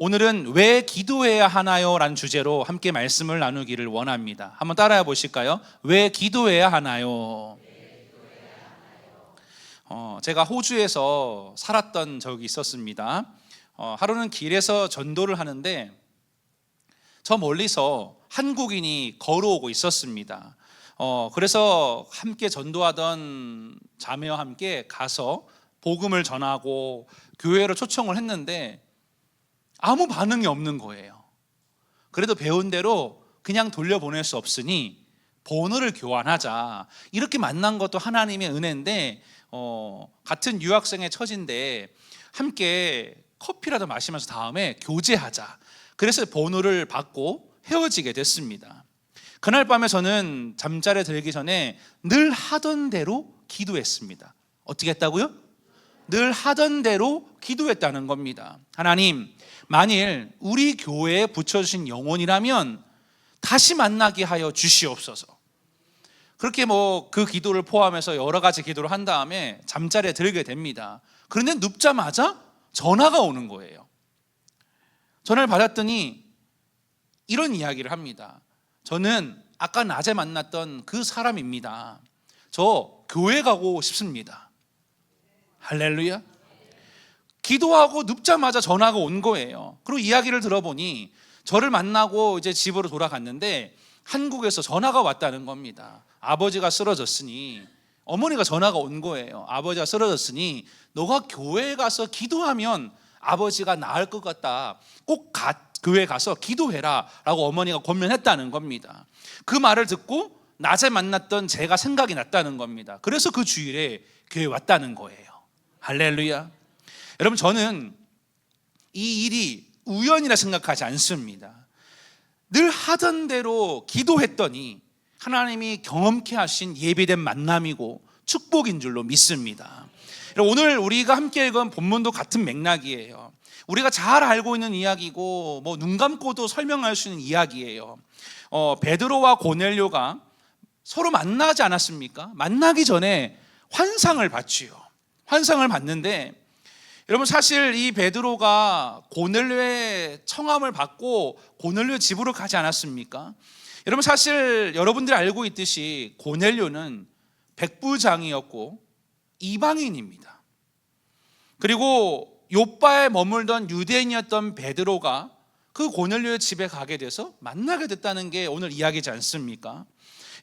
오늘은 왜 기도해야 하나요? 라는 주제로 함께 말씀을 나누기를 원합니다. 한번 따라해 보실까요? 왜 기도해야 하나요? 제가 호주에서 살았던 적이 있었습니다. 하루는 길에서 전도를 하는데 저 멀리서 한국인이 걸어오고 있었습니다. 그래서 함께 전도하던 자매와 함께 가서 복음을 전하고 교회로 초청을 했는데 아무 반응이 없는 거예요. 그래도 배운 대로 그냥 돌려보낼 수 없으니 번호를 교환하자. 이렇게 만난 것도 하나님의 은혜인데 같은 유학생의 처지인데 함께 커피라도 마시면서 다음에 교제하자. 그래서 번호를 받고 헤어지게 됐습니다. 그날 밤에 저는 잠자리에 들기 전에 늘 하던 대로 기도했습니다. 어떻게 했다고요? 늘 하던 대로 기도했다는 겁니다. 하나님, 만일 우리 교회에 붙여주신 영혼이라면 다시 만나게 하여 주시옵소서. 그렇게 그 기도를 포함해서 여러 가지 기도를 한 다음에 잠자리에 들게 됩니다. 그런데 눕자마자 전화가 오는 거예요. 전화를 받았더니 이런 이야기를 합니다. 저는 아까 낮에 만났던 그 사람입니다. 저 교회 가고 싶습니다. 할렐루야. 기도하고 눕자마자 전화가 온 거예요. 그리고 이야기를 들어보니 저를 만나고 이제 집으로 돌아갔는데 한국에서 전화가 왔다는 겁니다. 아버지가 쓰러졌으니, 어머니가 전화가 온 거예요. 아버지가 쓰러졌으니 너가 교회에 가서 기도하면 아버지가 나을 것 같다. 꼭 교회 가서 기도해라 라고 어머니가 권면했다는 겁니다. 그 말을 듣고 낮에 만났던 제가 생각이 났다는 겁니다. 그래서 그 주일에 교회에 왔다는 거예요. 할렐루야. 여러분, 저는 이 일이 우연이라 생각하지 않습니다. 늘 하던 대로 기도했더니 하나님이 경험케 하신 예비된 만남이고 축복인 줄로 믿습니다. 오늘 우리가 함께 읽은 본문도 같은 맥락이에요. 우리가 잘 알고 있는 이야기고 눈 감고도 설명할 수 있는 이야기예요. 베드로와 고넬료가 서로 만나지 않았습니까? 만나기 전에 환상을 봤지요. 환상을 봤는데 여러분, 사실 이 베드로가 고넬료의 청함을 받고 고넬료의 집으로 가지 않았습니까? 여러분, 사실 여러분들이 알고 있듯이 고넬료는 백부장이었고 이방인입니다. 그리고 욥바에 머물던 유대인이었던 베드로가 그 고넬료의 집에 가게 돼서 만나게 됐다는 게 오늘 이야기지 않습니까?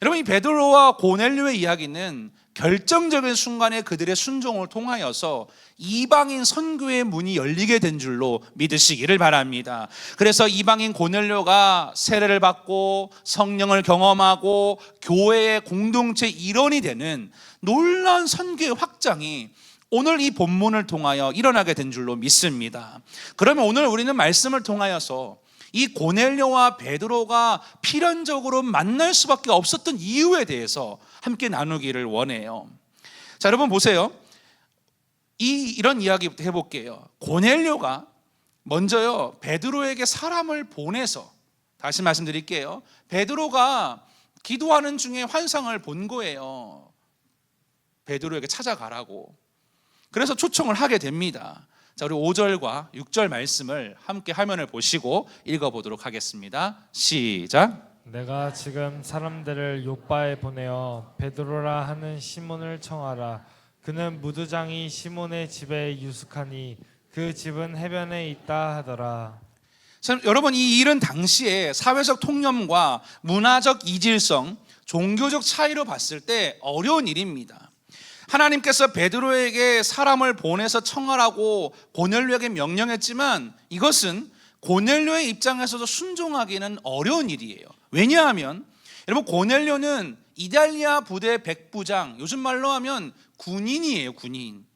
여러분, 이 베드로와 고넬료의 이야기는 결정적인 순간에 그들의 순종을 통하여서 이방인 선교의 문이 열리게 된 줄로 믿으시기를 바랍니다. 그래서 이방인 고넬료가 세례를 받고 성령을 경험하고 교회의 공동체 일원이 되는 놀라운 선교의 확장이 오늘 이 본문을 통하여 일어나게 된 줄로 믿습니다. 그러면 오늘 우리는 말씀을 통하여서 이 고넬료와 베드로가 필연적으로 만날 수밖에 없었던 이유에 대해서 함께 나누기를 원해요. 자, 여러분 보세요. 이런 이야기부터 해볼게요. 고넬료가 먼저요, 베드로에게 사람을 보내서, 다시 말씀드릴게요, 베드로가 기도하는 중에 환상을 본 거예요. 베드로에게 찾아가라고. 그래서 초청을 하게 됩니다. 자, 우리 5절과 6절 말씀을 함께 화면을 보시고 읽어보도록 하겠습니다. 시작. 내가 지금 사람들을 욥바에 보내어 베드로라 하는 시몬을 청하라. 그는 무두장이 시몬의 집에 유숙하니 그 집은 해변에 있다 하더라. 여러분, 이 일은 당시에 사회적 통념과 문화적 이질성, 종교적 차이로 봤을 때 어려운 일입니다. 하나님께서 베드로에게 사람을 보내서 청하라고 고넬료에게 명령했지만 이것은 고넬료의 입장에서도 순종하기는 어려운 일이에요. 왜냐하면 여러분, 고넬료는 이달리아 부대 백부장, 요즘 말로 하면 군인이에요. 군인.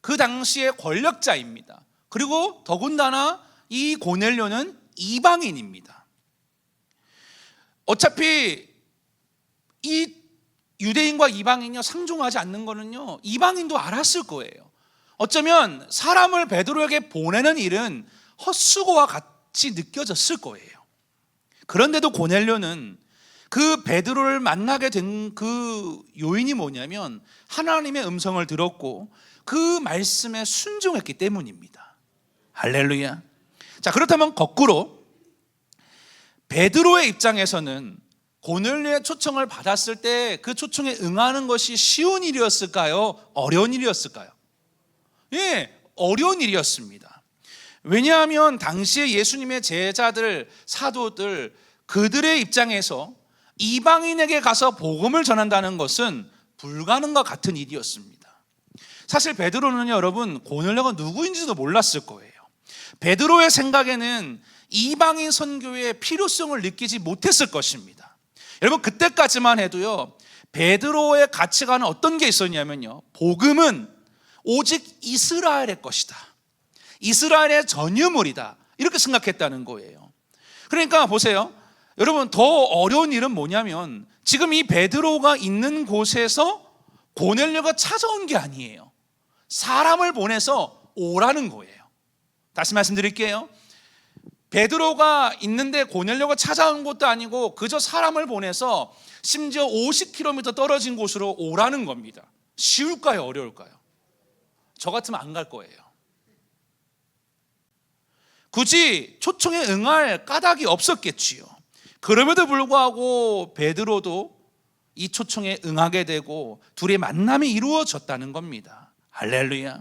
그 당시의 권력자입니다. 그리고 더군다나 이 고넬료는 이방인입니다. 어차피 이 유대인과 이방인이 상종하지 않는 거는요, 이방인도 알았을 거예요. 어쩌면 사람을 베드로에게 보내는 일은 헛수고와 같이 느껴졌을 거예요. 그런데도 고넬료는 그 베드로를 만나게 된 그 요인이 뭐냐면 하나님의 음성을 들었고 그 말씀에 순종했기 때문입니다. 할렐루야. 자, 그렇다면 거꾸로 베드로의 입장에서는 고넬료의 초청을 받았을 때 그 초청에 응하는 것이 쉬운 일이었을까요? 어려운 일이었을까요? 예, 어려운 일이었습니다. 왜냐하면 당시에 예수님의 제자들, 사도들, 그들의 입장에서 이방인에게 가서 복음을 전한다는 것은 불가능과 같은 일이었습니다. 사실 베드로는 여러분 고넬료가 누구인지도 몰랐을 거예요. 베드로의 생각에는 이방인 선교의 필요성을 느끼지 못했을 것입니다. 여러분 그때까지만 해도요, 베드로의 가치관은 어떤 게 있었냐면요, 복음은 오직 이스라엘의 것이다, 이스라엘의 전유물이다, 이렇게 생각했다는 거예요. 그러니까 보세요, 여러분 더 어려운 일은 뭐냐면 지금 이 베드로가 있는 곳에서 고넬료가 찾아온 게 아니에요. 사람을 보내서 오라는 거예요. 다시 말씀드릴게요. 베드로가 있는데 고넬료가 찾아온 것도 아니고 그저 사람을 보내서 심지어 50km 떨어진 곳으로 오라는 겁니다. 쉬울까요? 어려울까요? 저 같으면 안 갈 거예요. 굳이 초청에 응할 까닭이 없었겠지요. 그럼에도 불구하고 베드로도 이 초청에 응하게 되고 둘의 만남이 이루어졌다는 겁니다. 할렐루야.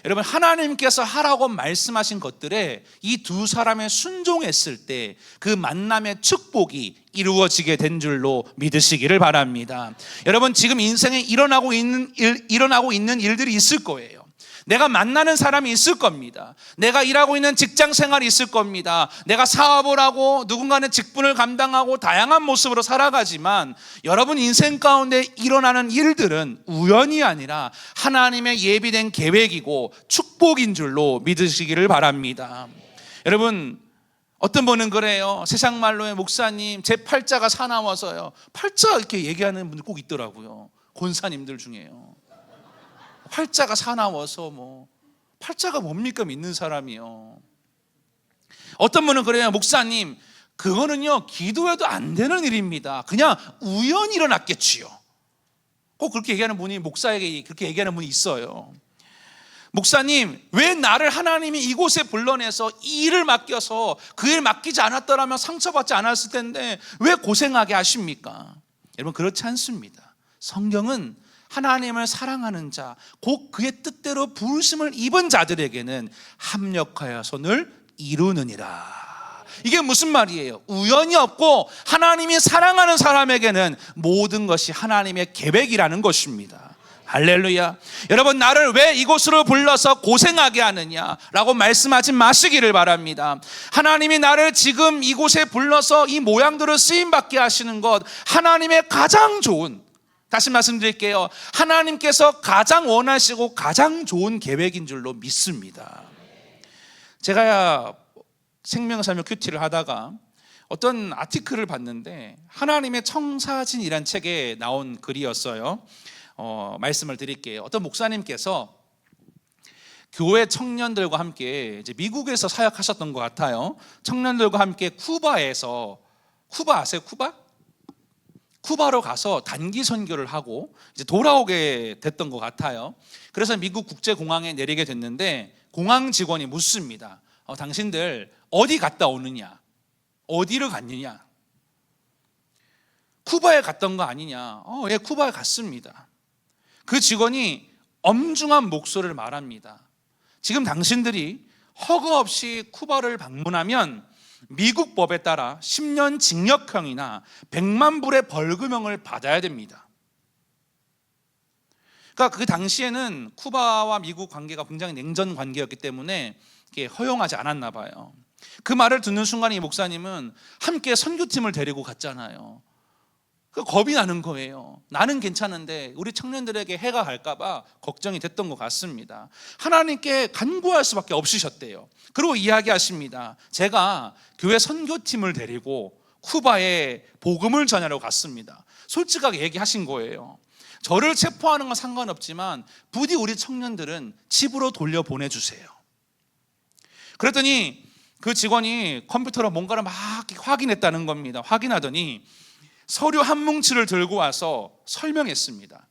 여러분 하나님께서 하라고 말씀하신 것들에 이 두 사람의 순종했을 때 그 만남의 축복이 이루어지게 된 줄로 믿으시기를 바랍니다. 여러분 지금 인생에 일어나고 있는 일들이 있을 거예요. 내가 만나는 사람이 있을 겁니다. 내가 일하고 있는 직장 생활이 있을 겁니다. 내가 사업을 하고 누군가는 직분을 감당하고 다양한 모습으로 살아가지만 여러분 인생 가운데 일어나는 일들은 우연이 아니라 하나님의 예비된 계획이고 축복인 줄로 믿으시기를 바랍니다. 여러분 어떤 분은 그래요. 세상 말로의 목사님 제 팔자가 사나워서요. 팔자 이렇게 얘기하는 분들 꼭 있더라고요. 권사님들 중에요. 팔자가 사나워서 팔자가 뭡니까 믿는 사람이요. 어떤 분은 그래요. 목사님 그거는요 기도해도 안 되는 일입니다. 그냥 우연히 일어났겠지요. 꼭 그렇게 얘기하는 분이 목사에게 그렇게 얘기하는 분이 있어요. 목사님 왜 나를 하나님이 이곳에 불러내서 이 일을 맡겨서 그 일 맡기지 않았더라면 상처받지 않았을 텐데 왜 고생하게 하십니까? 여러분 그렇지 않습니다. 성경은 하나님을 사랑하는 자, 곧 그의 뜻대로 부르심을 입은 자들에게는 합력하여 선을 이루느니라. 이게 무슨 말이에요? 우연이 없고 하나님이 사랑하는 사람에게는 모든 것이 하나님의 계획이라는 것입니다. 할렐루야. 여러분 나를 왜 이곳으로 불러서 고생하게 하느냐라고 말씀하지 마시기를 바랍니다. 하나님이 나를 지금 이곳에 불러서 이 모양대로 쓰임받게 하시는 것 하나님의 가장 좋은, 다시 말씀드릴게요, 하나님께서 가장 원하시고 가장 좋은 계획인 줄로 믿습니다. 제가 생명사명 큐티를 하다가 어떤 아티클을 봤는데 하나님의 청사진이란 책에 나온 글이었어요. 말씀을 드릴게요. 어떤 목사님께서 교회 청년들과 함께 이제 미국에서 사역하셨던 것 같아요. 청년들과 함께 쿠바에서, 쿠바 아세요? 쿠바로 가서 단기 선교를 하고 이제 돌아오게 됐던 것 같아요. 그래서 미국 국제공항에 내리게 됐는데 공항 직원이 묻습니다. 당신들 어디 갔다 오느냐? 어디를 갔느냐? 쿠바에 갔던 거 아니냐? 예, 쿠바에 갔습니다. 그 직원이 엄중한 목소리를 말합니다. 지금 당신들이 허가 없이 쿠바를 방문하면 미국 법에 따라 10년 징역형이나 100만 불의 벌금형을 받아야 됩니다. 그러니까 그 당시에는 쿠바와 미국 관계가 굉장히 냉전 관계였기 때문에 이게 허용하지 않았나 봐요. 그 말을 듣는 순간 이 목사님은 함께 선교팀을 데리고 갔잖아요. 겁이 나는 거예요. 나는 괜찮은데 우리 청년들에게 해가 갈까 봐 걱정이 됐던 것 같습니다. 하나님께 간구할 수밖에 없으셨대요. 그리고 이야기하십니다. 제가 교회 선교팀을 데리고 쿠바에 복음을 전하러 갔습니다. 솔직하게 얘기하신 거예요. 저를 체포하는 건 상관없지만 부디 우리 청년들은 집으로 돌려보내주세요. 그랬더니 그 직원이 컴퓨터로 뭔가를 막 확인했다는 겁니다. 확인하더니 서류 한 뭉치를 들고 와서 설명했습니다.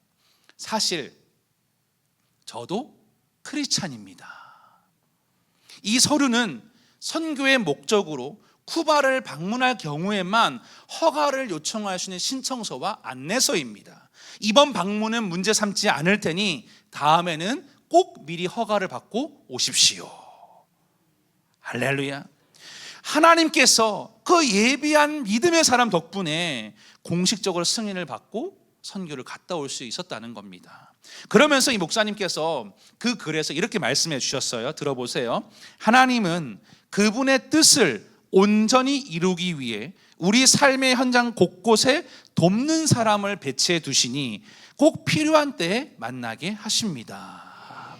사실 저도 크리스찬입니다. 이 서류는 선교의 목적으로 쿠바를 방문할 경우에만 허가를 요청할 수 있는 신청서와 안내서입니다. 이번 방문은 문제 삼지 않을 테니 다음에는 꼭 미리 허가를 받고 오십시오. 할렐루야. 하나님께서 그 예비한 믿음의 사람 덕분에 공식적으로 승인을 받고 선교를 갔다 올 수 있었다는 겁니다. 그러면서 이 목사님께서 그 글에서 이렇게 말씀해 주셨어요. 들어보세요. 하나님은 그분의 뜻을 온전히 이루기 위해 우리 삶의 현장 곳곳에 돕는 사람을 배치해 두시니 꼭 필요한 때에 만나게 하십니다.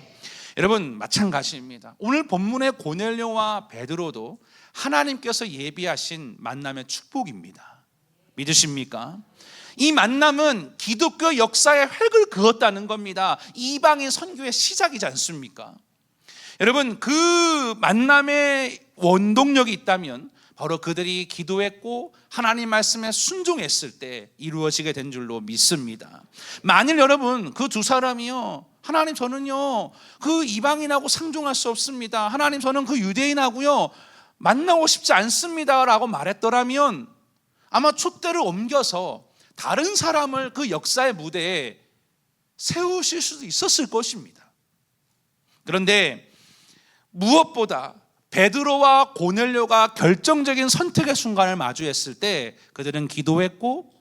여러분, 마찬가지입니다. 오늘 본문의 고넬료와 베드로도 하나님께서 예비하신 만남의 축복입니다. 믿으십니까? 이 만남은 기독교 역사의 획을 그었다는 겁니다. 이방인 선교의 시작이지 않습니까? 여러분, 그 만남의 원동력이 있다면 바로 그들이 기도했고 하나님 말씀에 순종했을 때 이루어지게 된 줄로 믿습니다. 만일 여러분 그 두 사람이요, 하나님 저는요 그 이방인하고 상종할 수 없습니다, 하나님 저는 그 유대인하고요 만나고 싶지 않습니다 라고 말했더라면 아마 촛대를 옮겨서 다른 사람을 그 역사의 무대에 세우실 수도 있었을 것입니다. 그런데 무엇보다 베드로와 고넬료가 결정적인 선택의 순간을 마주했을 때 그들은 기도했고,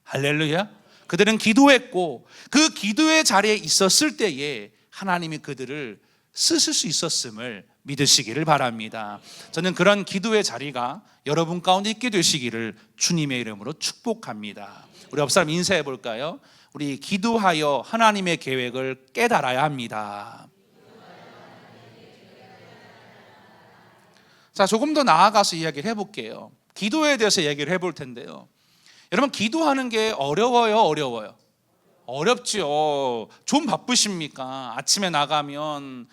할렐루야, 그들은 기도했고 그 기도의 자리에 있었을 때에 하나님이 그들을 쓰실 수 있었음을 믿으시기를 바랍니다. 저는 그런 기도의 자리가 여러분 가운데 있게 되시기를 주님의 이름으로 축복합니다. 우리 옆 사람 인사해 볼까요? 우리 기도하여 하나님의 계획을 깨달아야 합니다. 자, 조금 더 나아가서 이야기를 해볼게요. 기도에 대해서 얘기를 해볼 텐데요. 여러분, 기도하는 게 어려워요, 어려워요? 어렵죠. 좀 바쁘십니까? 아침에 나가면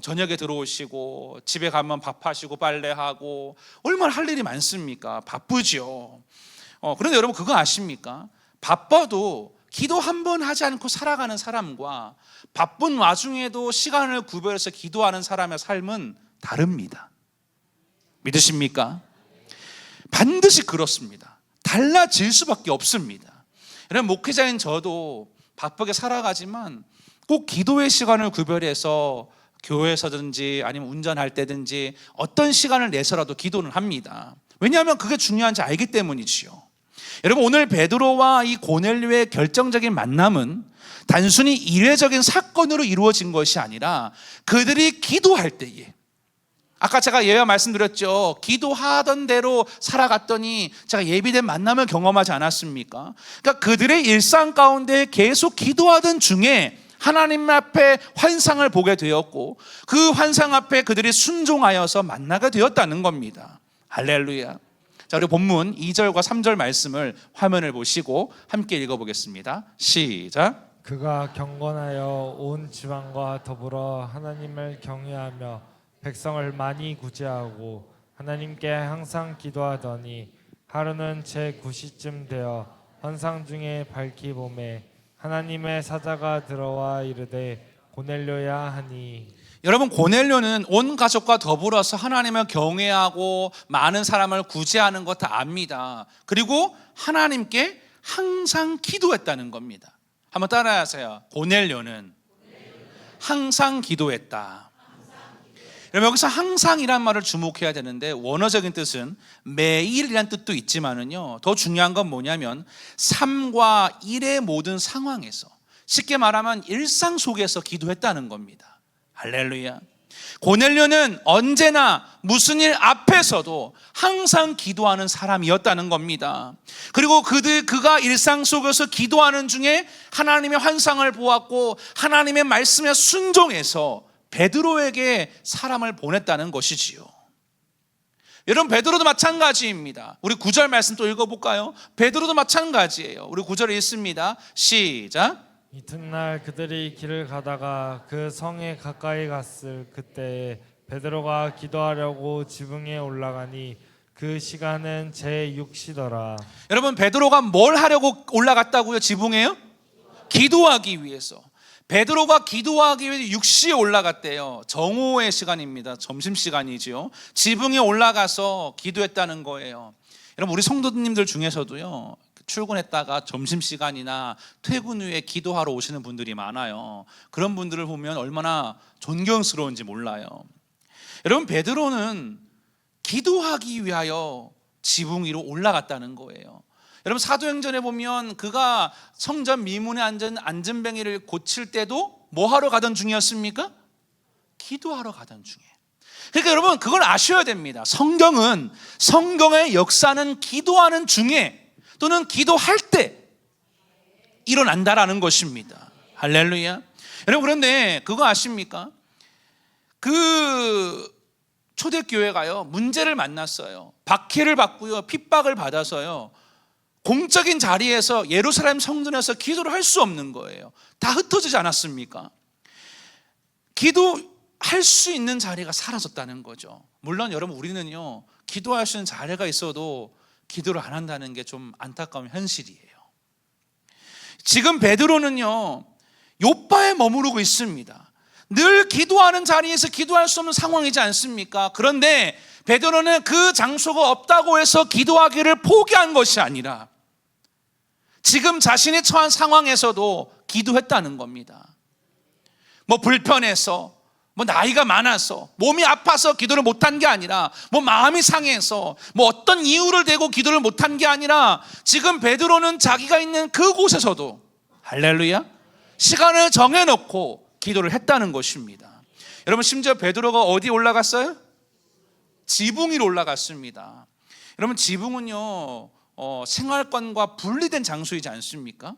저녁에 들어오시고 집에 가면 밥하시고 빨래하고 얼마나 할 일이 많습니까? 바쁘죠. 그런데 여러분 그거 아십니까? 바빠도 기도 한 번 하지 않고 살아가는 사람과 바쁜 와중에도 시간을 구별해서 기도하는 사람의 삶은 다릅니다. 믿으십니까? 반드시 그렇습니다. 달라질 수밖에 없습니다. 여러분, 목회자인 저도 바쁘게 살아가지만 꼭 기도의 시간을 구별해서 교회에서든지 아니면 운전할 때든지 어떤 시간을 내서라도 기도는 합니다. 왜냐하면 그게 중요한지 알기 때문이지요. 여러분, 오늘 베드로와 이 고넬료의 결정적인 만남은 단순히 이례적인 사건으로 이루어진 것이 아니라 그들이 기도할 때에, 아까 제가 예화 말씀드렸죠. 기도하던 대로 살아갔더니 제가 예비된 만남을 경험하지 않았습니까? 그러니까 그들의 일상 가운데 계속 기도하던 중에 하나님 앞에 환상을 보게 되었고 그 환상 앞에 그들이 순종하여서 만나게 되었다는 겁니다. 할렐루야. 자, 우리 본문 2절과 3절 말씀을 화면을 보시고 함께 읽어보겠습니다. 시작. 그가 경건하여 온 지방과 더불어 하나님을 경외하며 백성을 많이 구제하고 하나님께 항상 기도하더니 하루는 제9시쯤 되어 환상 중에 밝히 보매 하나님의 사자가 들어와 이르되 고넬료야 하니. 여러분, 고넬료는 온 가족과 더불어서 하나님을 경외하고 많은 사람을 구제하는 것 다 압니다. 그리고 하나님께 항상 기도했다는 겁니다. 한번 따라하세요. 고넬료는 항상 기도했다. 여러분, 여기서 항상이란 말을 주목해야 되는데 원어적인 뜻은 매일이란 뜻도 있지만은요, 더 중요한 건 뭐냐면 삶과 일의 모든 상황에서, 쉽게 말하면 일상 속에서 기도했다는 겁니다. 할렐루야. 고넬료는 언제나 무슨 일 앞에서도 항상 기도하는 사람이었다는 겁니다. 그리고 그가 일상 속에서 기도하는 중에 하나님의 환상을 보았고 하나님의 말씀에 순종해서 베드로에게 사람을 보냈다는 것이지요. 여러분, 베드로도 마찬가지입니다. 우리 9절 말씀 또 읽어볼까요? 베드로도 마찬가지예요. 우리 9절에 있습니다. 시작. 이튿날 그들이 길을 가다가 그 성에 가까이 갔을 그때에 베드로가 기도하려고 지붕에 올라가니 그 시간은 제6시더라. 여러분, 베드로가 뭘 하려고 올라갔다고요? 지붕에요? 기도하기 위해서. 베드로가 기도하기 위해 육시에 올라갔대요. 정오의 시간입니다. 점심시간이지요. 지붕에 올라가서 기도했다는 거예요. 여러분, 우리 성도님들 중에서도요, 출근했다가 점심시간이나 퇴근 후에 기도하러 오시는 분들이 많아요. 그런 분들을 보면 얼마나 존경스러운지 몰라요. 여러분, 베드로는 기도하기 위하여 지붕 위로 올라갔다는 거예요. 여러분, 사도행전에 보면 그가 성전 미문에 앉은 안전뱅이를 고칠 때도 뭐 하러 가던 중이었습니까? 기도하러 가던 중에. 그러니까 여러분, 그걸 아셔야 됩니다. 성경의 역사는 기도하는 중에 또는 기도할 때 일어난다라는 것입니다. 할렐루야. 여러분, 그런데 그거 아십니까? 그 초대교회가요, 문제를 만났어요. 박해를 받고요, 핍박을 받아서요, 공적인 자리에서 예루살렘 성전에서 기도를 할 수 없는 거예요. 다 흩어지지 않았습니까? 기도할 수 있는 자리가 사라졌다는 거죠. 물론 여러분, 우리는요, 기도할 수 있는 자리가 있어도 기도를 안 한다는 게 좀 안타까운 현실이에요. 지금 베드로는요, 요빠에 머무르고 있습니다. 늘 기도하는 자리에서 기도할 수 없는 상황이지 않습니까? 그런데 베드로는 그 장소가 없다고 해서 기도하기를 포기한 것이 아니라 지금 자신이 처한 상황에서도 기도했다는 겁니다. 뭐 불편해서, 뭐 나이가 많아서, 몸이 아파서 기도를 못한 게 아니라, 뭐 마음이 상해서, 뭐 어떤 이유를 대고 기도를 못한 게 아니라, 지금 베드로는 자기가 있는 그곳에서도, 할렐루야, 시간을 정해놓고 기도를 했다는 것입니다. 여러분, 심지어 베드로가 어디 올라갔어요? 지붕 위로 올라갔습니다. 여러분, 지붕은요, 생활권과 분리된 장소이지 않습니까?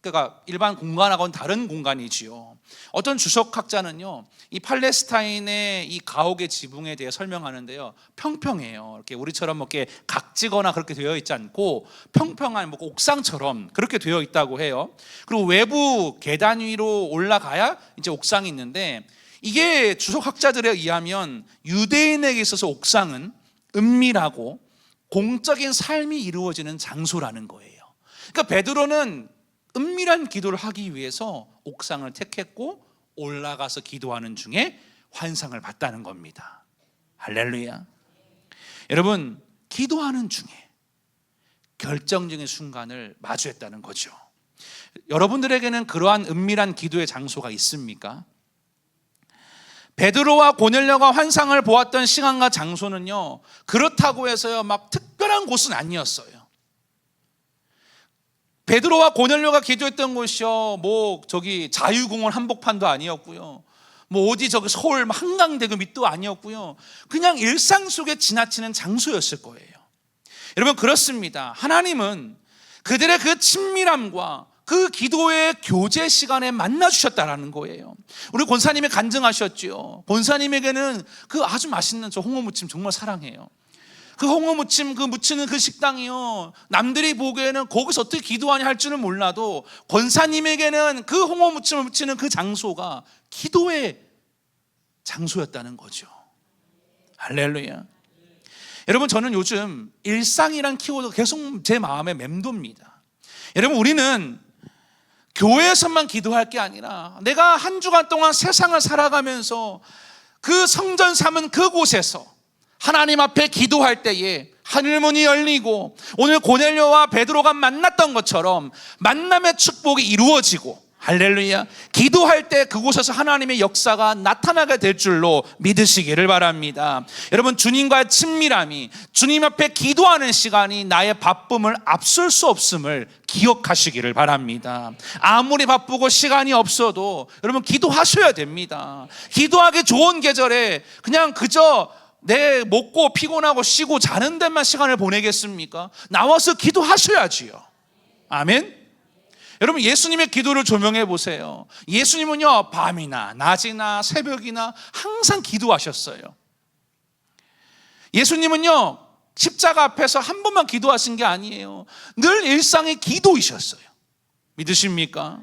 그러니까 일반 공간하고는 다른 공간이지요. 어떤 주석학자는요, 이 팔레스타인의 이 가옥의 지붕에 대해 설명하는데요, 평평해요. 이렇게 우리처럼 이렇게 각지거나 그렇게 되어 있지 않고 평평한 뭐 옥상처럼 그렇게 되어 있다고 해요. 그리고 외부 계단 위로 올라가야 이제 옥상이 있는데, 이게 주석학자들에 의하면 유대인에게 있어서 옥상은 은밀하고 공적인 삶이 이루어지는 장소라는 거예요. 그러니까 베드로는 은밀한 기도를 하기 위해서 옥상을 택했고 올라가서 기도하는 중에 환상을 봤다는 겁니다. 할렐루야. 여러분, 기도하는 중에 결정적인 순간을 마주했다는 거죠. 여러분들에게는 그러한 은밀한 기도의 장소가 있습니까? 베드로와 고넬료가 환상을 보았던 시간과 장소는요, 그렇다고 해서요, 막 특별한 곳은 아니었어요. 베드로와 고넬료가 기도했던 곳이요, 뭐 저기 자유공원 한복판도 아니었고요, 뭐 어디 저기 서울 한강대교 밑도 아니었고요, 그냥 일상 속에 지나치는 장소였을 거예요. 여러분, 그렇습니다. 하나님은 그들의 그 친밀함과 그 기도의 교제 시간에 만나 주셨다라는 거예요. 우리 권사님이 간증하셨죠. 권사님에게는 그 아주 맛있는 저 홍어무침 정말 사랑해요. 그 홍어무침 그 무치는 그 식당이요, 남들이 보기에는 거기서 어떻게 기도하냐 할 줄은 몰라도 권사님에게는 그 홍어무침을 무치는 그 장소가 기도의 장소였다는 거죠. 할렐루야. 여러분, 저는 요즘 일상이란 키워드가 계속 제 마음에 맴돕니다. 여러분, 우리는 교회에서만 기도할 게 아니라 내가 한 주간 동안 세상을 살아가면서 그 성전 삼은 그곳에서 하나님 앞에 기도할 때에 하늘문이 열리고 오늘 고넬료와 베드로가 만났던 것처럼 만남의 축복이 이루어지고, 할렐루야, 기도할 때 그곳에서 하나님의 역사가 나타나게 될 줄로 믿으시기를 바랍니다. 여러분, 주님과의 친밀함이, 주님 앞에 기도하는 시간이 나의 바쁨을 앞설 수 없음을 기억하시기를 바랍니다. 아무리 바쁘고 시간이 없어도 여러분, 기도하셔야 됩니다. 기도하기 좋은 계절에 그냥 그저 내 먹고 피곤하고 쉬고 자는 데만 시간을 보내겠습니까? 나와서 기도하셔야지요. 아멘. 여러분, 예수님의 기도를 조명해 보세요. 예수님은요, 밤이나 낮이나 새벽이나 항상 기도하셨어요. 예수님은요, 십자가 앞에서 한 번만 기도하신 게 아니에요. 늘 일상의 기도이셨어요. 믿으십니까?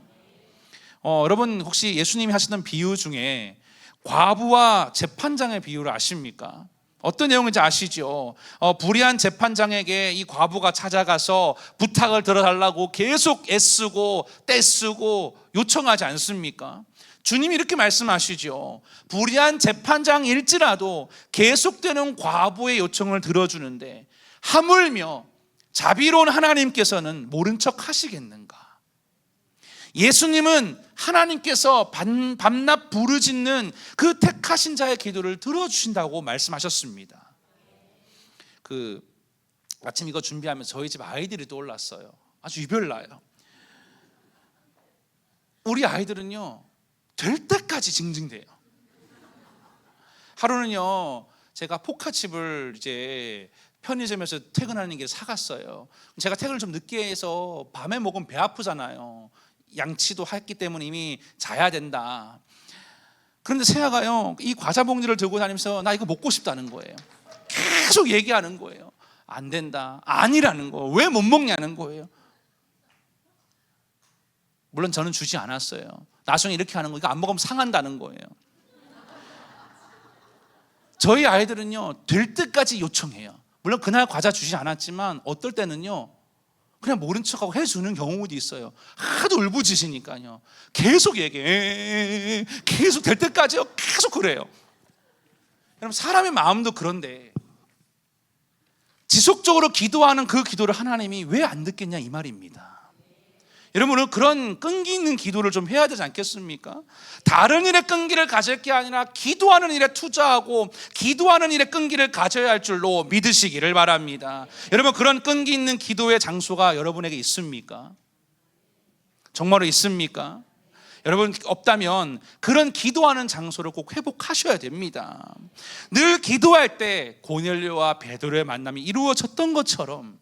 여러분, 혹시 예수님이 하시던 비유 중에 과부와 재판장의 비유를 아십니까? 어떤 내용인지 아시죠? 불의한 재판장에게 이 과부가 찾아가서 부탁을 들어달라고 계속 애쓰고 떼쓰고 요청하지 않습니까? 주님이 이렇게 말씀하시죠. 불의한 재판장일지라도 계속되는 과부의 요청을 들어주는데 하물며 자비로운 하나님께서는 모른 척 하시겠는가? 예수님은 하나님께서 밤낮 부르짖는 그 택하신 자의 기도를 들어주신다고 말씀하셨습니다. 아침 이거 준비하면서 저희 집 아이들이 떠올랐어요. 아주 유별나요. 우리 아이들은요 될 때까지 징징대요. 하루는요 제가 포카칩을 이제 편의점에서 퇴근하는 길에 사갔어요. 제가 퇴근을 좀 늦게 해서 밤에 먹으면 배 아프잖아요. 양치도 했기 때문에 이미 자야 된다. 그런데 세아가요 이 과자 봉지를 들고 다니면서 나 이거 먹고 싶다는 거예요. 계속 얘기하는 거예요. 안 된다, 아니라는 거, 왜 못 먹냐는 거예요. 물론 저는 주지 않았어요. 나중에 이렇게 하는 거, 이거 안 먹으면 상한다는 거예요. 저희 아이들은요 될 때까지 요청해요. 물론 그날 과자 주지 않았지만 어떨 때는요 그냥 모른 척하고 해주는 경우도 있어요. 하도 울부짖으니까요 계속 얘기해. 계속 될 때까지요 계속 그래요. 여러분 사람의 마음도 그런데 지속적으로 기도하는 그 기도를 하나님이 왜 안 듣겠냐 이 말입니다. 여러분은 그런 끈기 있는 기도를 좀 해야 되지 않겠습니까? 다른 일에 끈기를 가질 게 아니라 기도하는 일에 투자하고 기도하는 일에 끈기를 가져야 할 줄로 믿으시기를 바랍니다. 여러분 그런 끈기 있는 기도의 장소가 여러분에게 있습니까? 정말로 있습니까? 여러분 없다면 그런 기도하는 장소를 꼭 회복하셔야 됩니다. 늘 기도할 때 고넬료와 베드로의 만남이 이루어졌던 것처럼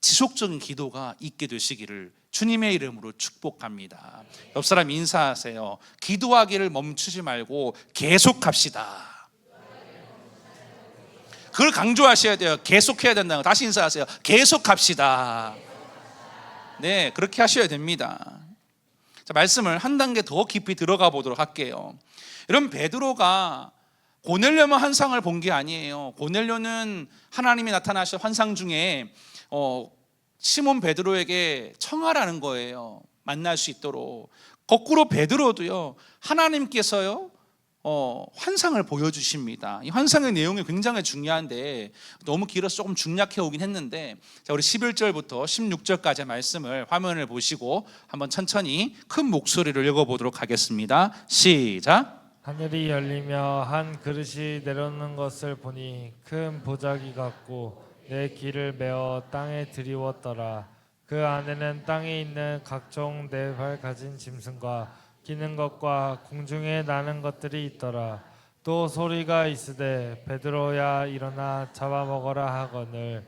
지속적인 기도가 있게 되시기를 주님의 이름으로 축복합니다. 옆 사람 인사하세요. 기도하기를 멈추지 말고 계속합시다. 그걸 강조하셔야 돼요. 계속해야 된다는 거. 다시 인사하세요. 계속합시다. 네, 그렇게 하셔야 됩니다. 자, 말씀을 한 단계 더 깊이 들어가 보도록 할게요. 여러분 베드로가 고넬료만 환상을 본 게 아니에요. 고넬료는 하나님이 나타나신 환상 중에 시몬 베드로에게 청하라는 거예요. 만날 수 있도록. 거꾸로 베드로도요 하나님께서요 환상을 보여주십니다. 이 환상의 내용이 굉장히 중요한데 너무 길어서 조금 중략해 오긴 했는데, 자 우리 11절부터 16절까지의 말씀을 화면을 보시고 한번 천천히 큰 목소리로 읽어보도록 하겠습니다. 시작. 하늘이 열리며 한 그릇이 내려오는 것을 보니 큰 보자기 같고 내 귀를 메어 땅에 드리웠더라. 그 안에는 땅에 있는 각종 네 발 가진 짐승과 기는 것과 공중에 나는 것들이 있더라. 또 소리가 있으되 베드로야 일어나 잡아먹어라 하거늘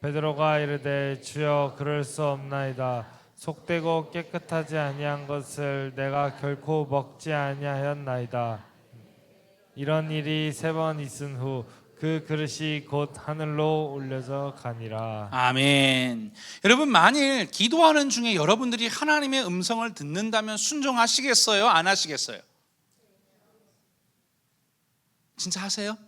베드로가 이르되 주여 그럴 수 없나이다. 속되고 깨끗하지 아니한 것을 내가 결코 먹지 아니하였나이다. 이런 일이 3번 있은 후 그 그릇이 곧 하늘로 올려져 가니라. 아멘. 여러분 만일 기도하는 중에 여러분들이 하나님의 음성을 듣는다면 순종하시겠어요? 안 하시겠어요? 진짜 하세요?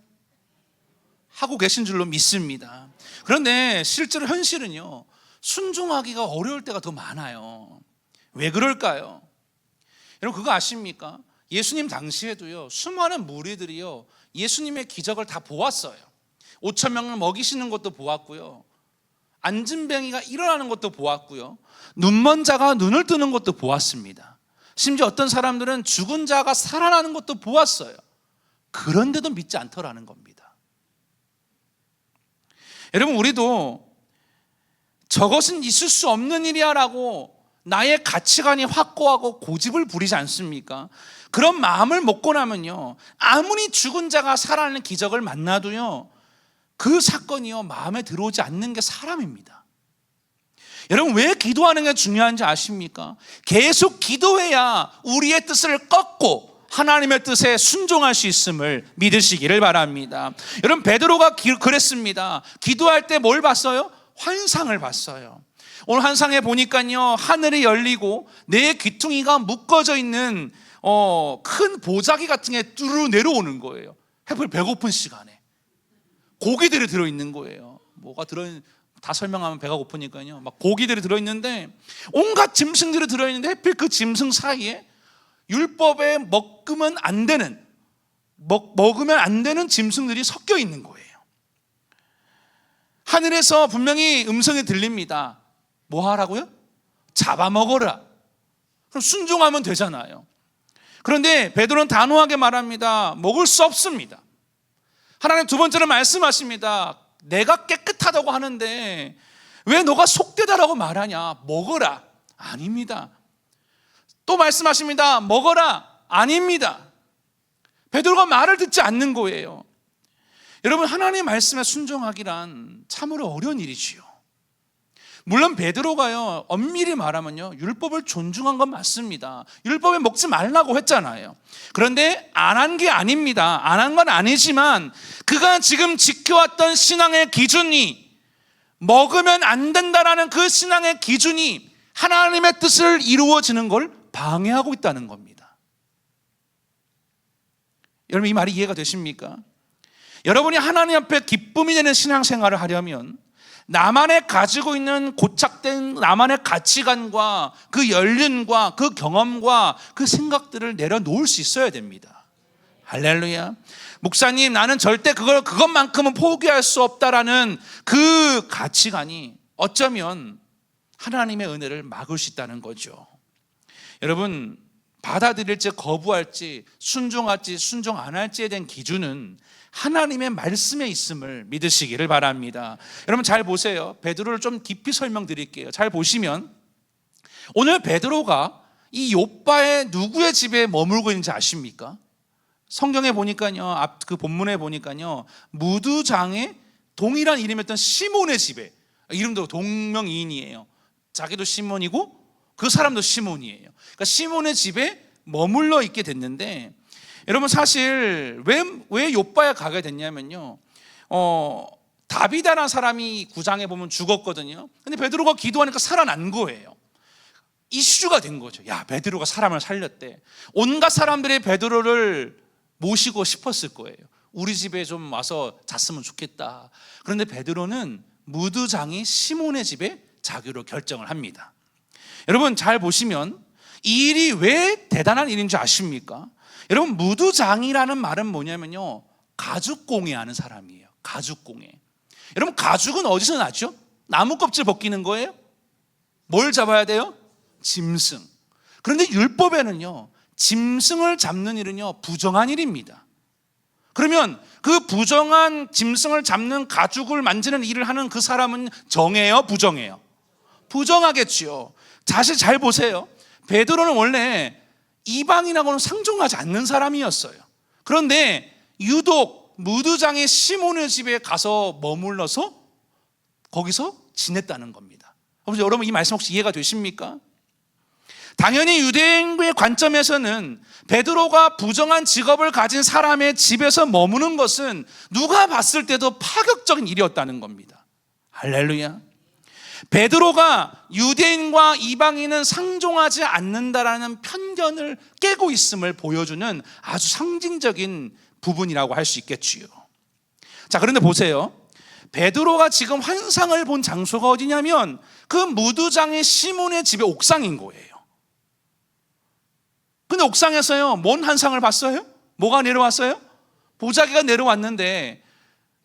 하고 계신 줄로 믿습니다. 그런데 실제로 현실은요 순종하기가 어려울 때가 더 많아요. 왜 그럴까요? 여러분 그거 아십니까? 예수님 당시에도요 수많은 무리들이요 예수님의 기적을 다 보았어요. 5,000명을 먹이시는 것도 보았고요, 안진뱅이가 일어나는 것도 보았고요, 눈먼 자가 눈을 뜨는 것도 보았습니다. 심지어 어떤 사람들은 죽은 자가 살아나는 것도 보았어요. 그런데도 믿지 않더라는 겁니다. 여러분 우리도 저것은 있을 수 없는 일이야 라고 나의 가치관이 확고하고 고집을 부리지 않습니까? 그런 마음을 먹고 나면요 아무리 죽은 자가 살아나는 기적을 만나도요 그 사건이요 마음에 들어오지 않는 게 사람입니다. 여러분 왜 기도하는 게 중요한지 아십니까? 계속 기도해야 우리의 뜻을 꺾고 하나님의 뜻에 순종할 수 있음을 믿으시기를 바랍니다. 여러분 베드로가 그랬습니다. 기도할 때 뭘 봤어요? 환상을 봤어요. 오늘 환상에 보니까요 하늘이 열리고 내 귀퉁이가 묶어져 있는 큰 보자기 같은 게 뚜루 내려오는 거예요. 해플 배고픈 시간에 고기들이 들어있는 거예요. 뭐가 다 설명하면 배가 고프니까요. 막 고기들이 들어있는데 온갖 짐승들이 들어있는데 하필 그 짐승 사이에 율법에 먹으면 안 되는 짐승들이 섞여 있는 거예요. 하늘에서 분명히 음성이 들립니다. 뭐 하라고요? 잡아먹어라. 그럼 순종하면 되잖아요. 그런데 베드로는 단호하게 말합니다. 먹을 수 없습니다. 하나님 두 번째로 말씀하십니다. 내가 깨끗하다고 하는데 왜 너가 속되다라고 말하냐? 먹어라. 아닙니다. 또 말씀하십니다. 먹어라. 아닙니다. 베드로가 말을 듣지 않는 거예요. 여러분, 하나님의 말씀에 순종하기란 참으로 어려운 일이지요. 물론 베드로가요, 엄밀히 말하면요, 율법을 존중한 건 맞습니다. 율법에 먹지 말라고 했잖아요. 그런데 안 한 게 아닙니다. 안 한 건 아니지만 그가 지금 지켜왔던 신앙의 기준이, 먹으면 안 된다라는 그 신앙의 기준이 하나님의 뜻을 이루어지는 걸 방해하고 있다는 겁니다. 여러분, 이 말이 이해가 되십니까? 여러분이 하나님 앞에 기쁨이 되는 신앙생활을 하려면 나만의 가지고 있는 고착된 나만의 가치관과 그 연륜과 그 경험과 그 생각들을 내려놓을 수 있어야 됩니다. 할렐루야. 목사님, 나는 절대 그것만큼은 포기할 수 없다라는 그 가치관이 어쩌면 하나님의 은혜를 막을 수 있다는 거죠. 여러분, 받아들일지 거부할지 순종할지 순종 안 할지에 대한 기준은 하나님의 말씀에 있음을 믿으시기를 바랍니다. 여러분 잘 보세요. 베드로를 좀 깊이 설명드릴게요. 잘 보시면 오늘 베드로가 이 욥바의 누구의 집에 머물고 있는지 아십니까? 성경에 보니까요, 앞 그 본문에 보니까요, 무두장의 동일한 이름이었던 시몬의 집에, 이름도 동명이인이에요. 자기도 시몬이고 그 사람도 시몬이에요. 그러니까 시몬의 집에 머물러 있게 됐는데, 여러분 사실 왜 욥바에 가게 됐냐면요, 다비다라는 사람이 9장에 보면 죽었거든요. 근데 베드로가 기도하니까 살아난 거예요. 이슈가 된 거죠. 야, 베드로가 사람을 살렸대. 온갖 사람들이 베드로를 모시고 싶었을 거예요. 우리 집에 좀 와서 잤으면 좋겠다. 그런데 베드로는 무두장이 시몬의 집에 자기로 결정을 합니다. 여러분 잘 보시면 이 일이 왜 대단한 일인 줄 아십니까? 여러분, 무두장이라는 말은 뭐냐면요, 가죽공예 하는 사람이에요. 가죽공예. 여러분, 가죽은 어디서 나죠? 나무 껍질 벗기는 거예요? 뭘 잡아야 돼요? 짐승. 그런데 율법에는요, 짐승을 잡는 일은요, 부정한 일입니다. 그러면 그 부정한 짐승을 잡는 가죽을 만지는 일을 하는 그 사람은 정해요, 부정해요? 부정하겠지요. 사실 잘 보세요. 베드로는 원래 이방인하고는 상종하지 않는 사람이었어요. 그런데 유독 무두장의 시몬의 집에 가서 머물러서 거기서 지냈다는 겁니다. 여러분 이 말씀 혹시 이해가 되십니까? 당연히 유대인의 관점에서는 베드로가 부정한 직업을 가진 사람의 집에서 머무는 것은 누가 봤을 때도 파격적인 일이었다는 겁니다. 할렐루야. 베드로가 유대인과 이방인은 상종하지 않는다라는 편견을 깨고 있음을 보여주는 아주 상징적인 부분이라고 할 수 있겠지요. 자, 그런데 보세요. 베드로가 지금 환상을 본 장소가 어디냐면 그 무두장의 시몬의 집의 옥상인 거예요. 근데 옥상에서요, 뭔 환상을 봤어요? 뭐가 내려왔어요? 보자기가 내려왔는데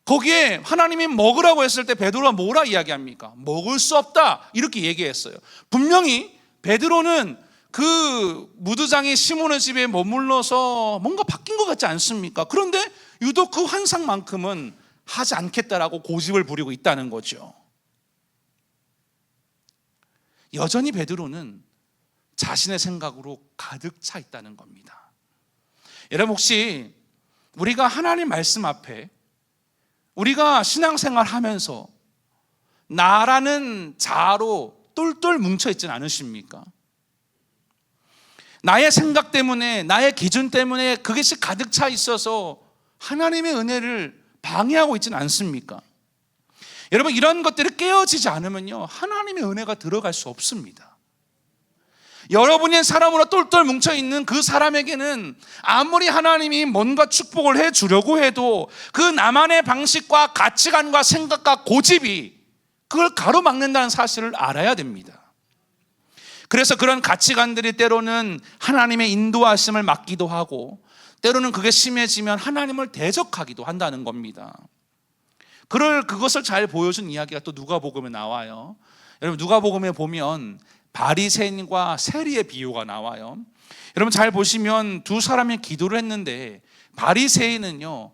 거기에 하나님이 먹으라고 했을 때 베드로가 뭐라 이야기합니까? 먹을 수 없다 이렇게 얘기했어요. 분명히 베드로는 그 무두장의 시몬의 집에 머물러서 뭔가 바뀐 것 같지 않습니까? 그런데 유독 그 환상만큼은 하지 않겠다라고 고집을 부리고 있다는 거죠. 여전히 베드로는 자신의 생각으로 가득 차 있다는 겁니다. 여러분 혹시 우리가 하나님 말씀 앞에 우리가 신앙생활 하면서 나라는 자아로 똘똘 뭉쳐 있지는 않으십니까? 나의 생각 때문에, 나의 기준 때문에 그것이 가득 차 있어서 하나님의 은혜를 방해하고 있지는 않습니까? 여러분 이런 것들이 깨어지지 않으면요, 하나님의 은혜가 들어갈 수 없습니다. 여러분의 사람으로 똘똘 뭉쳐있는 그 사람에게는 아무리 하나님이 뭔가 축복을 해주려고 해도 그 나만의 방식과 가치관과 생각과 고집이 그걸 가로막는다는 사실을 알아야 됩니다. 그래서 그런 가치관들이 때로는 하나님의 인도하심을 막기도 하고, 때로는 그게 심해지면 하나님을 대적하기도 한다는 겁니다. 그것을 잘 보여준 이야기가 또 누가복음에 나와요. 여러분, 누가복음에 보면 바리새인과 세리의 비유가 나와요. 여러분 잘 보시면 두 사람이 기도를 했는데, 바리새인은요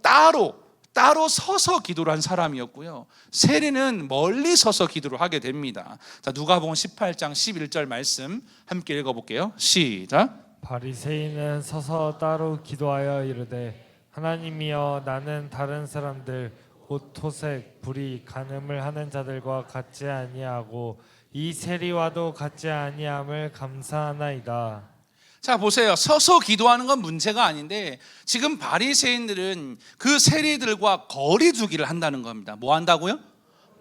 따로 서서 기도를 한 사람이었고요, 세리는 멀리 서서 기도를 하게 됩니다. 자, 누가복음 18장 11절 말씀 함께 읽어볼게요. 시작. 바리새인은 서서 따로 기도하여 이르되 하나님이여, 나는 다른 사람들 곧 토색, 불의, 간음을 하는 자들과 같지 아니하고 이 세리와도 같지 아니함을 감사하나이다. 자, 보세요. 서서 기도하는 건 문제가 아닌데 지금 바리새인들은 그 세리들과 거리두기를 한다는 겁니다. 뭐 한다고요?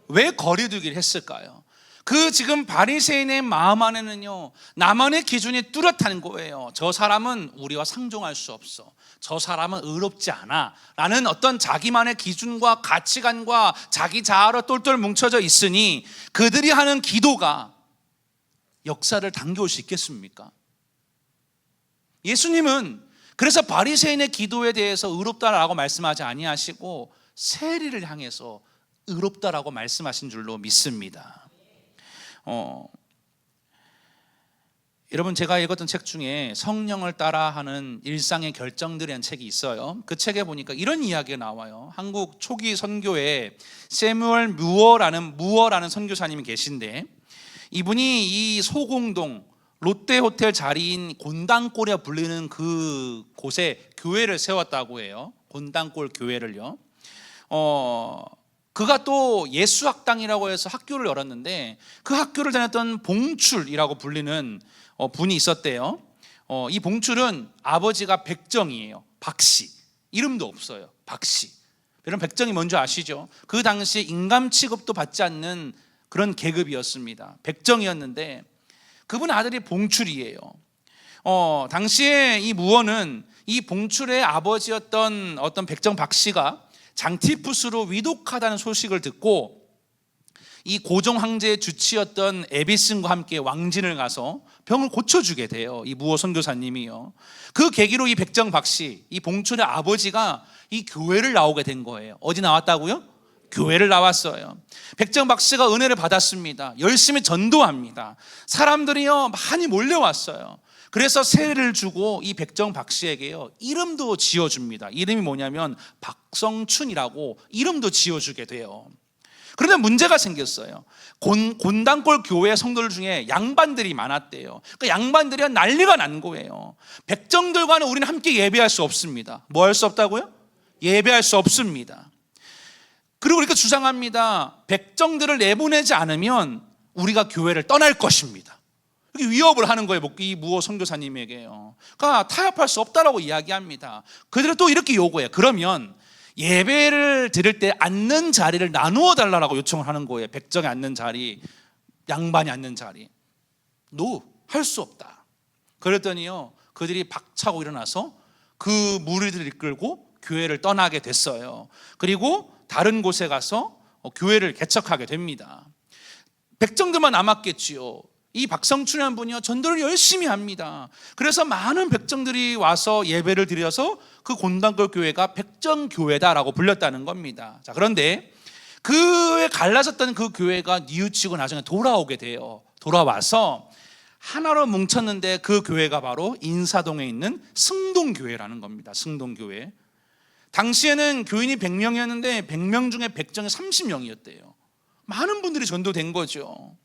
왜 거리두기를 했을까요? 그 지금 바리새인의 마음 안에는요, 나만의 기준이 뚜렷한 거예요. 저 사람은 우리와 상종할 수 없어, 저 사람은 의롭지 않아 라는 어떤 자기만의 기준과 가치관과 자기 자아로 똘똘 뭉쳐져 있으니 그들이 하는 기도가 역사를 당겨올 수 있겠습니까? 예수님은 그래서 바리새인의 기도에 대해서 의롭다라고 말씀하지 아니하시고 세리를 향해서 의롭다라고 말씀하신 줄로 믿습니다. 여러분, 제가 읽었던 책 중에 성령을 따라하는 일상의 결정들이라는 책이 있어요. 그 책에 보니까 이런 이야기가 나와요. 한국 초기 선교에 세뮤얼 무어라는 선교사님이 계신데, 이분이 이 소공동 롯데호텔 자리인 곤단골에 불리는 그 곳에 교회를 세웠다고 해요. 곤단골 교회를요. 그가 또 예수학당이라고 해서 학교를 열었는데, 그 학교를 다녔던 봉출이라고 불리는 분이 있었대요. 이 봉출은 아버지가 백정이에요. 박씨, 이름도 없어요. 박씨. 여러분, 백정이 뭔지 아시죠? 그 당시에 인감 취급도 받지 않는 그런 계급이었습니다. 백정이었는데 그분 아들이 봉출이에요. 당시에 이 무어는 이 봉출의 아버지였던 어떤 백정 박씨가 장티푸스로 위독하다는 소식을 듣고 이 고종 황제의 주치였던 에비슨과 함께 왕진을 가서 병을 고쳐주게 돼요. 이 무어 선교사님이요. 그 계기로 이 백정 박씨, 이 봉출의 아버지가 이 교회를 나오게 된 거예요. 어디 나왔다고요? 교회를 나왔어요. 백정 박씨가 은혜를 받았습니다. 열심히 전도합니다. 사람들이요 많이 몰려왔어요. 그래서 세례를 주고 이 백정 박씨에게요 이름도 지어줍니다. 이름이 뭐냐면 박성춘이라고 이름도 지어주게 돼요. 그런데 문제가 생겼어요. 곤단골 교회 성도들 중에 양반들이 많았대요. 그 양반들이 난리가 난 거예요. 백정들과는 우리는 함께 예배할 수 없습니다. 뭐 할 수 없다고요? 예배할 수 없습니다. 그리고 이렇게 주장합니다. 백정들을 내보내지 않으면 우리가 교회를 떠날 것입니다. 이렇게 위협을 하는 거예요. 이 무어 선교사님에게요. 그러니까 타협할 수 없다라고 이야기합니다. 그들은 또 이렇게 요구해요. 그러면 예배를 드릴 때 앉는 자리를 나누어 달라고 요청을 하는 거예요. 백정이 앉는 자리, 양반이 앉는 자리. 할 수 없다. 그랬더니요, 그들이 박차고 일어나서 그 무리들을 이끌고 교회를 떠나게 됐어요. 그리고 다른 곳에 가서 교회를 개척하게 됩니다. 백정들만 남았겠지요. 이 박성춘이라는 분이요 전도를 열심히 합니다. 그래서 많은 백정들이 와서 예배를 드려서 그 곤단골 교회가 백정교회다라고 불렸다는 겁니다. 자, 그런데 그에 갈라졌던 그 교회가 뉘우치고 나중에 돌아오게 돼요. 돌아와서 하나로 뭉쳤는데 그 교회가 바로 인사동에 있는 승동교회라는 겁니다. 승동교회. 당시에는 교인이 100명이었는데 100명 중에 백정이 30명이었대요. 많은 분들이 전도된 거죠.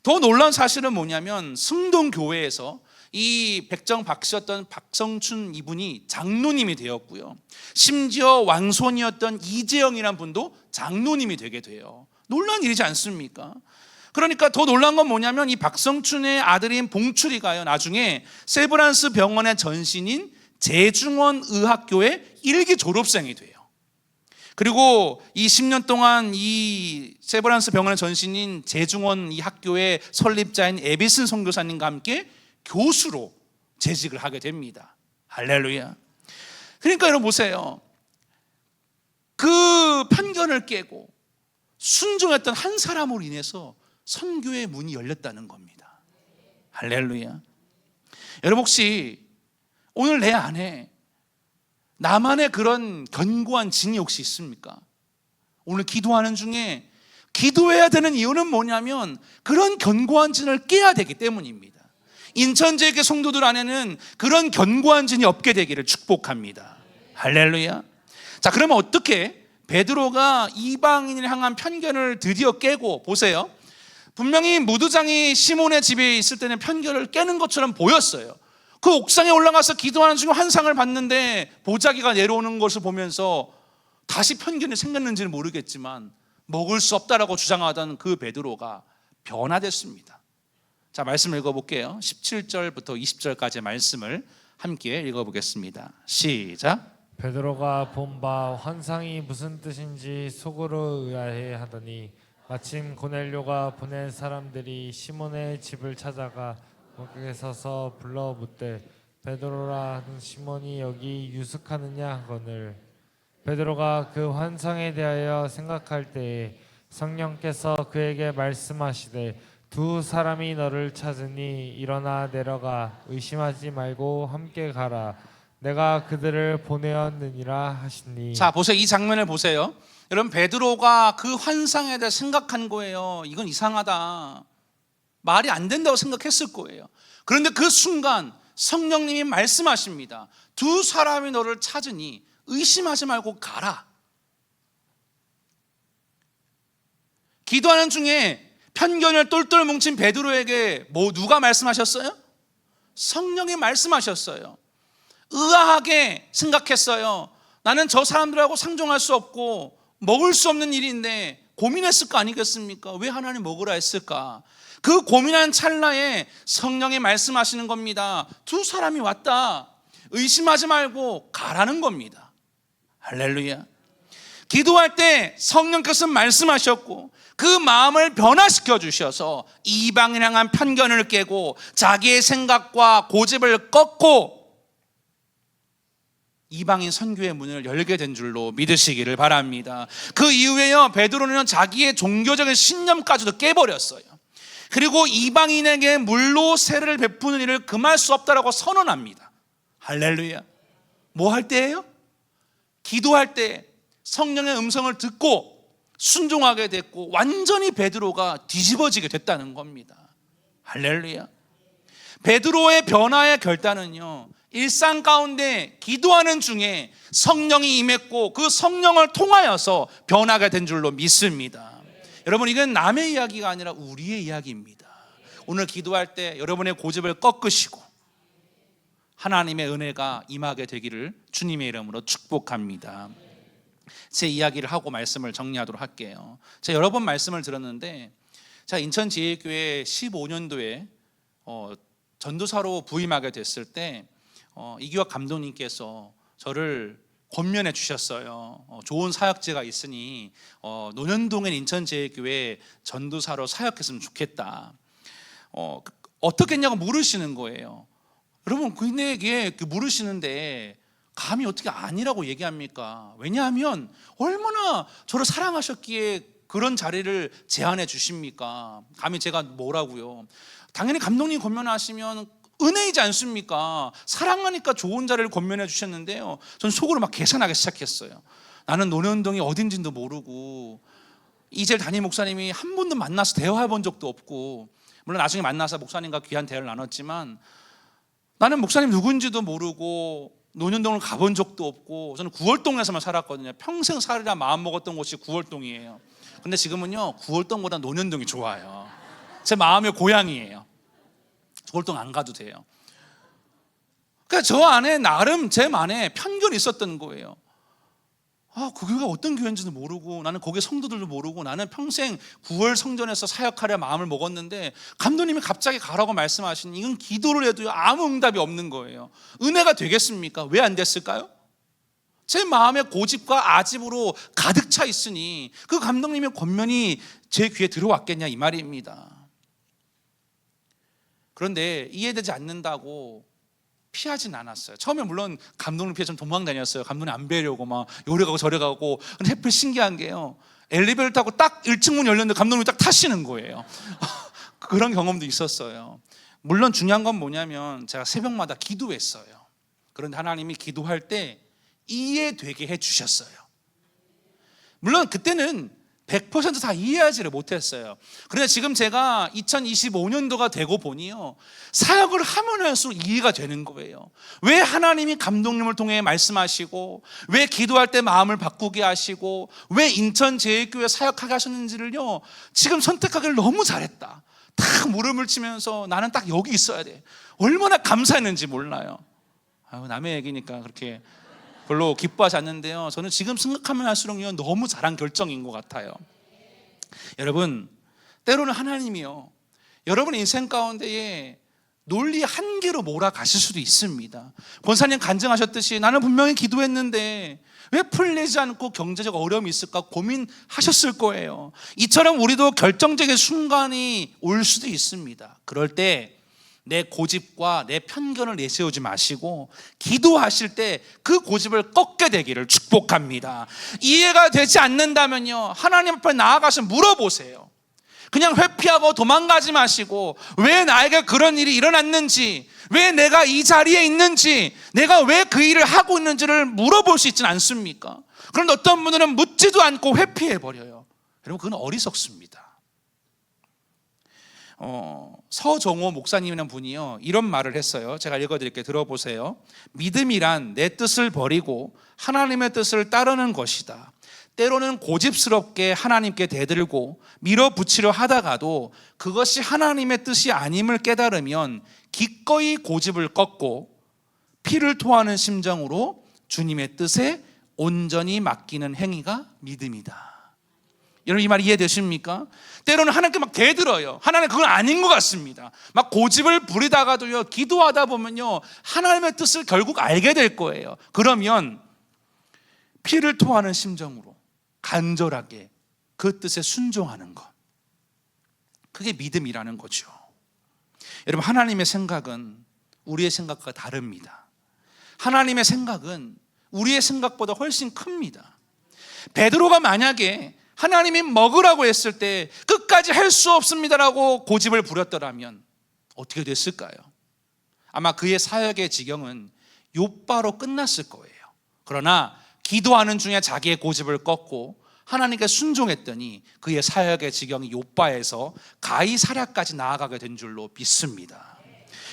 더 놀라운 사실은 뭐냐면 승동교회에서 이 백정 박씨였던 박성춘 이분이 장로님이 되었고요. 심지어 왕손이었던 이재영이라는 분도 장로님이 되게 돼요. 놀라운 일이지 않습니까? 그러니까 더 놀라운 건 뭐냐면 이 박성춘의 아들인 봉출이가요 나중에 세브란스 병원의 전신인 제중원 의학교의 1기 졸업생이 돼요. 그리고 이 10년 동안 이 세브란스 병원의 전신인 재중원 이 학교의 설립자인 에비슨 선교사님과 함께 교수로 재직을 하게 됩니다. 할렐루야. 그러니까 여러분 보세요. 그 편견을 깨고 순종했던 한 사람으로 인해서 선교의 문이 열렸다는 겁니다. 할렐루야. 여러분 혹시 오늘 내 안에 나만의 그런 견고한 진이 혹시 있습니까? 오늘 기도하는 중에 기도해야 되는 이유는 뭐냐면 그런 견고한 진을 깨야 되기 때문입니다. 인천지역의 성도들 안에는 그런 견고한 진이 없게 되기를 축복합니다. 할렐루야. 자, 그러면 어떻게 베드로가 이방인을 향한 편견을 드디어 깨고, 보세요, 분명히 무두장이 시몬의 집에 있을 때는 편견을 깨는 것처럼 보였어요. 그 옥상에 올라가서 기도하는 중에 환상을 봤는데 보자기가 내려오는 것을 보면서 다시 편견이 생겼는지는 모르겠지만 먹을 수 없다라고 주장하던 그 베드로가 변화됐습니다. 자, 말씀을 읽어볼게요. 17절부터 20절까지의 말씀을 함께 읽어보겠습니다. 시작. 베드로가 본 바 환상이 무슨 뜻인지 속으로 의아해 하더니 마침 고넬료가 보낸 사람들이 시몬의 집을 찾아가 거기에 서서 불러 묻되 베드로라 하는 시몬이 여기 유숙하느냐 하거늘 베드로가 그 환상에 대하여 생각할 때에 성령께서 그에게 말씀하시되 두 사람이 너를 찾으니 일어나 내려가 의심하지 말고 함께 가라 내가 그들을 보내었느니라 하시니. 자, 보세요. 이 장면을 보세요. 여러분, 베드로가 그 환상에 대해 생각한 거예요. 이건 이상하다, 말이 안 된다고 생각했을 거예요. 그런데 그 순간 성령님이 말씀하십니다. 두 사람이 너를 찾으니 의심하지 말고 가라. 기도하는 중에 편견을 똘똘 뭉친 베드로에게 누가 말씀하셨어요? 성령이 말씀하셨어요. 의아하게 생각했어요. 나는 저 사람들하고 상종할 수 없고 먹을 수 없는 일인데 고민했을 거 아니겠습니까? 왜 하나님 먹으라 했을까? 그 고민한 찰나에 성령이 말씀하시는 겁니다. 두 사람이 왔다. 의심하지 말고 가라는 겁니다. 할렐루야. 기도할 때 성령께서 말씀하셨고 그 마음을 변화시켜 주셔서 이방인 향한 편견을 깨고 자기의 생각과 고집을 꺾고 이방인 선교의 문을 열게 된 줄로 믿으시기를 바랍니다. 그 이후에요, 베드로는 자기의 종교적인 신념까지도 깨버렸어요. 그리고 이방인에게 물로 세례를 베푸는 일을 금할 수 없다라고 선언합니다. 할렐루야. 뭐 할 때예요? 기도할 때 성령의 음성을 듣고 순종하게 됐고 완전히 베드로가 뒤집어지게 됐다는 겁니다. 할렐루야. 베드로의 변화의 결단은요, 일상 가운데 기도하는 중에 성령이 임했고 그 성령을 통하여서 변화가 된 줄로 믿습니다. 여러분, 이건 남의 이야기가 아니라 우리의 이야기입니다. 오늘 기도할 때 여러분의 고집을 꺾으시고 하나님의 은혜가 임하게 되기를 주님의 이름으로 축복합니다. 제 이야기를 하고 말씀을 정리하도록 할게요. 제가 여러 번 말씀을 들었는데, 제가 인천지혜교회 15년도에 전도사로 부임하게 됐을 때 이기혁 감독님께서 저를 권면해 주셨어요. 좋은 사역지가 있으니 논현동의 인천제일교회 전도사로 사역했으면 좋겠다. 어떻게 했냐고 물으시는 거예요. 여러분, 그에게 물으시는데 감히 어떻게 아니라고 얘기합니까? 왜냐하면 얼마나 저를 사랑하셨기에 그런 자리를 제안해 주십니까? 감히 제가 뭐라고요? 당연히 감독님 권면하시면 은혜이지 않습니까? 사랑하니까 좋은 자리를 권면해 주셨는데요, 전 속으로 막 계산하기 시작했어요. 나는 논현동이 어딘지도 모르고 이제 담임 목사님이 한 번도 만나서 대화해 본 적도 없고, 물론 나중에 만나서 목사님과 귀한 대화를 나눴지만 나는 목사님 누군지도 모르고 논현동을 가본 적도 없고, 저는 구월동에서만 살았거든요. 평생 살으라 마음먹었던 곳이 구월동이에요. 근데 지금은요, 구월동보다 논현동이 좋아요. 제 마음의 고향이에요. 구월동 안 가도 돼요. 그러니까 저 안에 나름 제 안에 편견이 있었던 거예요. 그 교회가 어떤 교회인지도 모르고, 나는 거기 성도들도 모르고, 나는 평생 9월 성전에서 사역하려 마음을 먹었는데 감독님이 갑자기 가라고 말씀하시니 이건 기도를 해도 아무 응답이 없는 거예요. 은혜가 되겠습니까? 왜 안 됐을까요? 제 마음에 고집과 아집으로 가득 차 있으니 그 감독님의 권면이 제 귀에 들어왔겠냐 이 말입니다. 그런데 이해되지 않는다고 피하진 않았어요. 처음에 물론 감독님 피해 좀 도망 다녔어요. 감독님 안 뵈려고 막 요래 가고 저래 가고. 근데 하필 신기한 게요, 엘리베이터 타고 딱 1층 문 열렸는데 감독님이 딱 타시는 거예요. 그런 경험도 있었어요. 물론 중요한 건 뭐냐면 제가 새벽마다 기도했어요. 그런데 하나님이 기도할 때 이해되게 해주셨어요. 물론 그때는 100% 다 이해하지를 못했어요. 그런데 지금 제가 2025년도가 되고 보니요, 사역을 하면 할수록 이해가 되는 거예요. 왜 하나님이 감독님을 통해 말씀하시고, 왜 기도할 때 마음을 바꾸게 하시고, 왜 인천제일교회 사역하게 하셨는지를요, 지금 선택하기를 너무 잘했다, 딱 물음을 치면서 나는 딱 여기 있어야 돼, 얼마나 감사했는지 몰라요. 남의 얘기니까 그렇게 별로 기뻐하지 않는데요, 저는 지금 생각하면 할수록요 너무 잘한 결정인 것 같아요. 여러분, 때로는 하나님이요 여러분의 인생 가운데에 논리 한계로 몰아가실 수도 있습니다. 권사님 간증하셨듯이 나는 분명히 기도했는데 왜 풀리지 않고 경제적 어려움이 있을까 고민하셨을 거예요. 이처럼 우리도 결정적인 순간이 올 수도 있습니다. 그럴 때 내 고집과 내 편견을 내세우지 마시고 기도하실 때 그 고집을 꺾게 되기를 축복합니다. 이해가 되지 않는다면요, 하나님 앞에 나아가서 물어보세요. 그냥 회피하고 도망가지 마시고 왜 나에게 그런 일이 일어났는지, 왜 내가 이 자리에 있는지, 내가 왜 그 일을 하고 있는지를 물어볼 수 있지는 않습니까? 그런데 어떤 분들은 묻지도 않고 회피해버려요. 여러분, 그건 어리석습니다. 서정호 목사님이라는 분이요 이런 말을 했어요. 제가 읽어드릴게요. 들어보세요. 믿음이란 내 뜻을 버리고 하나님의 뜻을 따르는 것이다. 때로는 고집스럽게 하나님께 대들고 밀어붙이려 하다가도 그것이 하나님의 뜻이 아님을 깨달으면 기꺼이 고집을 꺾고 피를 토하는 심정으로 주님의 뜻에 온전히 맡기는 행위가 믿음이다. 여러분, 이 말 이해되십니까? 때로는 하나님께 막 대들어요. 하나님 그건 아닌 것 같습니다. 막 고집을 부리다가도요, 기도하다 보면요 하나님의 뜻을 결국 알게 될 거예요. 그러면 피를 토하는 심정으로 간절하게 그 뜻에 순종하는 것, 그게 믿음이라는 거죠. 여러분, 하나님의 생각은 우리의 생각과 다릅니다. 하나님의 생각은 우리의 생각보다 훨씬 큽니다. 베드로가 만약에 하나님이 먹으라고 했을 때 끝까지 할 수 없습니다라고 고집을 부렸더라면 어떻게 됐을까요? 아마 그의 사역의 지경은 욥바로 끝났을 거예요. 그러나 기도하는 중에 자기의 고집을 꺾고 하나님께 순종했더니 그의 사역의 지경이 욥바에서 가이사랴까지 나아가게 된 줄로 믿습니다.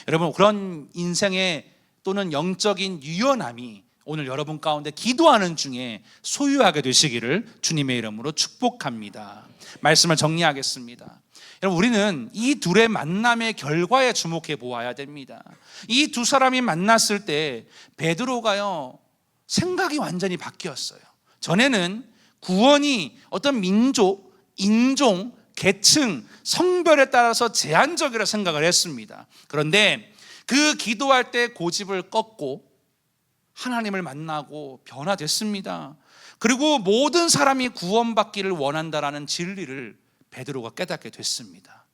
여러분, 그런 인생의 또는 영적인 유연함이 오늘 여러분 가운데 기도하는 중에 소유하게 되시기를 주님의 이름으로 축복합니다. 말씀을 정리하겠습니다. 여러분, 우리는 이 둘의 만남의 결과에 주목해 보아야 됩니다. 이 두 사람이 만났을 때 베드로가요 생각이 완전히 바뀌었어요. 전에는 구원이 어떤 민족, 인종, 계층, 성별에 따라서 제한적이라 생각을 했습니다. 그런데 그 기도할 때 고집을 꺾고 하나님을 만나고 변화됐습니다. 그리고 모든 사람이 구원받기를 원한다라는 진리를 베드로가 깨닫게 됐습니다.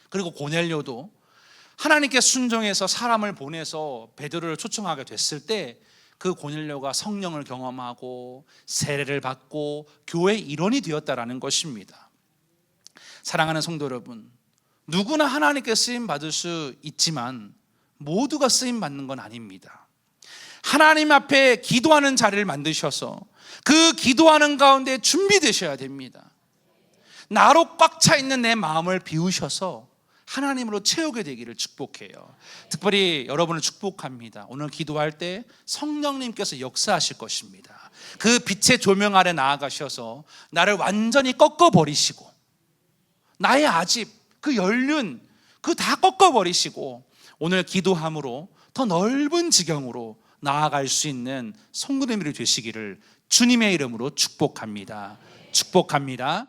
그리고 고넬료도 하나님께 순종해서 사람을 보내서 베드로를 초청하게 됐을 때 그 고넬료가 성령을 경험하고 세례를 받고 교회의 일원이 되었다라는 것입니다. 사랑하는 성도 여러분, 누구나 하나님께 쓰임 받을 수 있지만 모두가 쓰임 받는 건 아닙니다. 하나님 앞에 기도하는 자리를 만드셔서 그 기도하는 가운데 준비되셔야 됩니다. 나로 꽉 차 있는 내 마음을 비우셔서 하나님으로 채우게 되기를 축복해요. 특별히 여러분을 축복합니다. 오늘 기도할 때 성령님께서 역사하실 것입니다. 그 빛의 조명 아래 나아가셔서 나를 완전히 꺾어버리시고 나의 아집, 그 연륜, 그 다 꺾어버리시고 오늘 기도함으로 더 넓은 지경으로 나아갈 수 있는 성도님들이 되시기를 주님의 이름으로 축복합니다. 축복합니다.